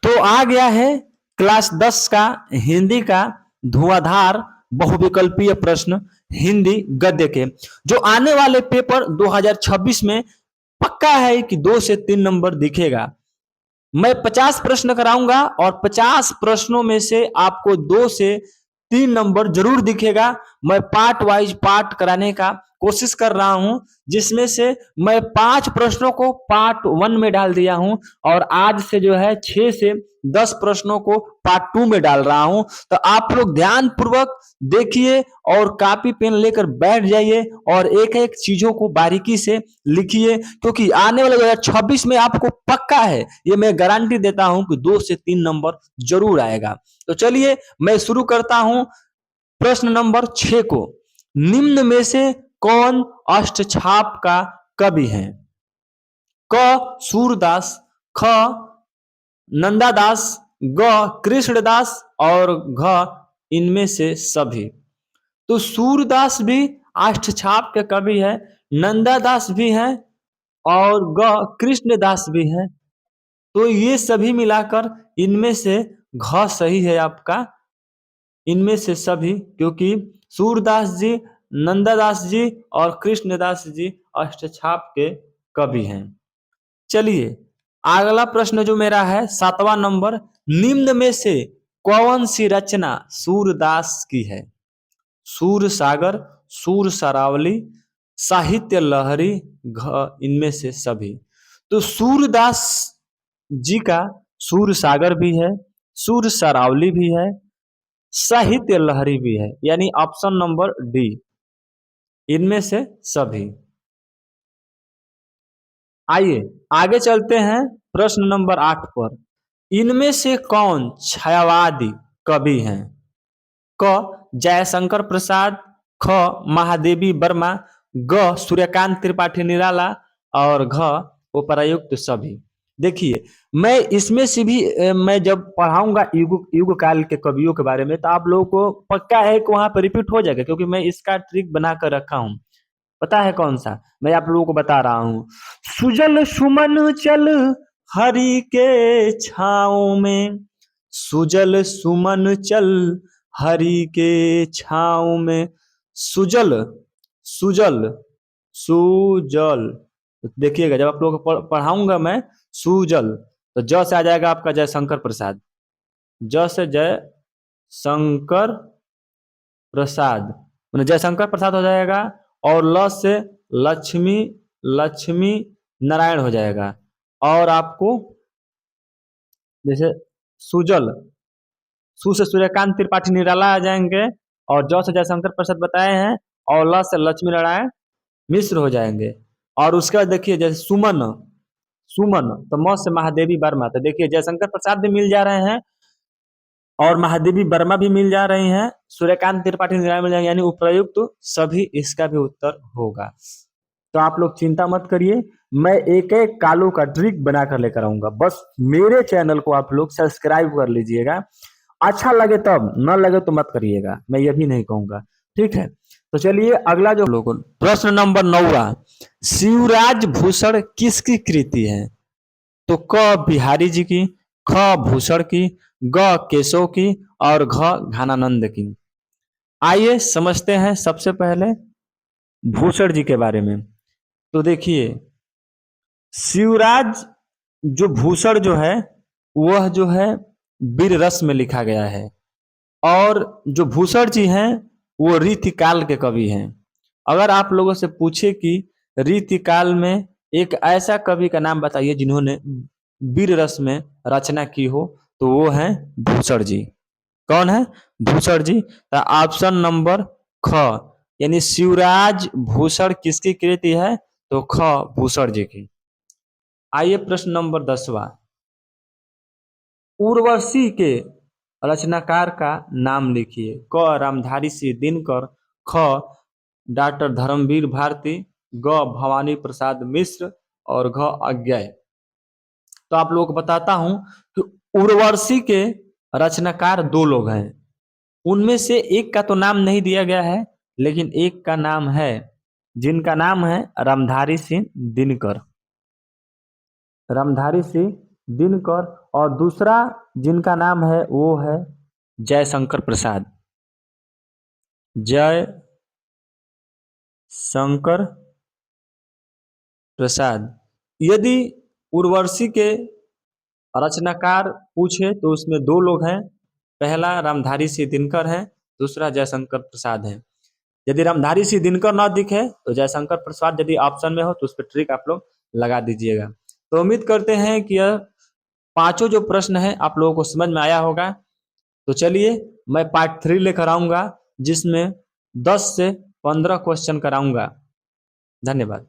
तो आ गया है क्लास 10 का हिंदी का धुआंधार बहुविकल्पीय प्रश्न हिंदी गद्य के, जो आने वाले पेपर 2026 में पक्का है कि 2 से 3 नंबर दिखेगा। मैं 50 प्रश्न कराऊंगा और 50 प्रश्नों में से आपको 2 से 3 नंबर जरूर दिखेगा। मैं पार्ट वाइज पार्ट कराने का कोशिश कर रहा हूं, जिसमें से मैं 5 प्रश्नों को पार्ट 1 में डाल दिया हूं और आज से जो है 6 से 10 प्रश्नों को पार्ट 2 में डाल रहा हूं। तो आप लोग ध्यान पूर्वक देखिए और कॉपी पेन लेकर बैठ जाइए और एक एक चीजों को बारीकी से लिखिए, क्योंकि आने वाले 2026 में आपको पक्का है, ये मैं गारंटी देता हूं कि 2 से 3 नंबर जरूर आएगा। तो चलिए मैं शुरू करता हूं प्रश्न नंबर 6 को। निम्न में से कौन अष्टछाप का कवि है? क सूरदास, ख नंदादास, ग कृष्णदास और घ इनमें से सभी। तो सूरदास भी अष्टछाप के कवि है, नंदादास भी है और ग कृष्णदास भी है। तो ये सभी मिलाकर इनमें से घ सही है आपका, इनमें से सभी, क्योंकि सूरदास जी, नंदादास जी और कृष्णदास जी अष्टछाप के कवि हैं। चलिए अगला प्रश्न जो मेरा है 7वां नंबर, निम्न में से कौन सी रचना सूरदास की है? सूर सागर, सूर सरावली, साहित्य लहरी, घ इनमें से सभी। तो सूरदास जी का सूर सागर भी है, सूर सरावली भी है, साहित्य लहरी भी है, यानी ऑप्शन नंबर डी, इनमें से सभी। आइए आगे चलते हैं प्रश्न नंबर 8 पर। इनमें से कौन छायावादी कवि हैं? क जयशंकर प्रसाद, ख महादेवी वर्मा, ग सूर्यकांत त्रिपाठी निराला और घ उपरायुक्त सभी। देखिए मैं इसमें से भी मैं जब पढ़ाऊंगा युग काल के कवियों के बारे में, तो आप लोगों को पक्का है कि वहां पर रिपीट हो जाएगा, क्योंकि मैं इसका ट्रिक बना कर रखा हूं। पता है कौन सा? मैं आप लोगों को बता रहा हूँ। सुजल सुमन चल हरि के छाँव में, सुजल सुमन चल हरि के छाँव में, सुजल सुजल सुजल। देखिएगा जब आप लोगों को पढ़ाऊंगा मैं सुजल, तो ज से आ जाएगा आपका जयशंकर प्रसाद, ज से जय शंकर प्रसाद, जयशंकर प्रसाद हो जाएगा, और ल से लक्ष्मी लक्ष्मी नारायण हो जाएगा। और आपको जैसे सुजल, सु से सूर्यकांत त्रिपाठी निराला आ जाएंगे, और ज से जयशंकर प्रसाद बताए हैं, और ल से लक्ष्मी नारायण मिश्र हो जाएंगे। और उसके बाद देखिए जैसे सुमन, सुमन तो म से महादेवी वर्मा, तो देखिए जयशंकर प्रसाद भी मिल जा रहे हैं और महादेवी वर्मा भी मिल जा रही हैं, सूर्यकांत त्रिपाठी निरायण मिल जाएंगे, यानी उपयुक्त सभी इसका भी उत्तर होगा। तो आप लोग चिंता मत करिए, मैं एक एक कालों का ट्रिक बनाकर लेकर आऊंगा। बस मेरे चैनल को आप लोग सब्सक्राइब कर लीजिएगा। अच्छा लगे तब, न लगे तो मत करिएगा, मैं ये भी नहीं कहूंगा, ठीक है। तो चलिए अगला जो लोग प्रश्न नंबर 9वां, शिवराज भूषण किसकी कृति है? तो क बिहारी जी की, ख भूषण की, ग केशव की और घ घनानंद की। आइए समझते हैं सबसे पहले भूषण जी के बारे में। तो देखिए शिवराज जो भूषण जो है वह जो है वीर रस में लिखा गया है, और जो भूषण जी हैं वो रीतिकाल के कवि हैं। अगर आप लोगों से पूछे कि रीतिकाल में एक ऐसा कवि का नाम बताइए जिन्होंने वीर रस में रचना की हो, तो वो है भूषण जी। कौन है? भूषण जी। तो ऑप्शन नंबर ख, यानी शिवराज भूषण किसकी कृति है? तो ख भूषण जी की। आइए प्रश्न नंबर 10वां, उर्वशी के रचनाकार का नाम लिखिए। क रामधारी सिंह दिनकर, ख डॉक्टर धर्मवीर भारती, ग भवानी प्रसाद मिश्र और घ अज्ञेय। तो आप लोगों को बताता हूं कि उर्वशी के रचनाकार 2 लोग हैं, उनमें से एक का तो नाम नहीं दिया गया है, लेकिन एक का नाम है, जिनका नाम है रामधारी सिंह दिनकर। रामधारी सिंह दिनकर, और दूसरा जिनका नाम है वो है जयशंकर प्रसाद। जय शंकर प्रसाद। यदि उर्वशी के रचनाकार पूछे तो उसमें दो लोग हैं, पहला रामधारी सिंह दिनकर है, दूसरा जयशंकर प्रसाद है। यदि रामधारी सिंह दिनकर ना दिखे तो जयशंकर प्रसाद यदि ऑप्शन में हो तो उस पर ट्रिक आप लोग लगा दीजिएगा। तो उम्मीद करते हैं कि यह पांचों जो प्रश्न है आप लोगों को समझ में आया होगा। तो चलिए मैं पार्ट 3 लेकर आऊंगा जिसमें 10 से 15 क्वेश्चन कराऊंगा। धन्यवाद।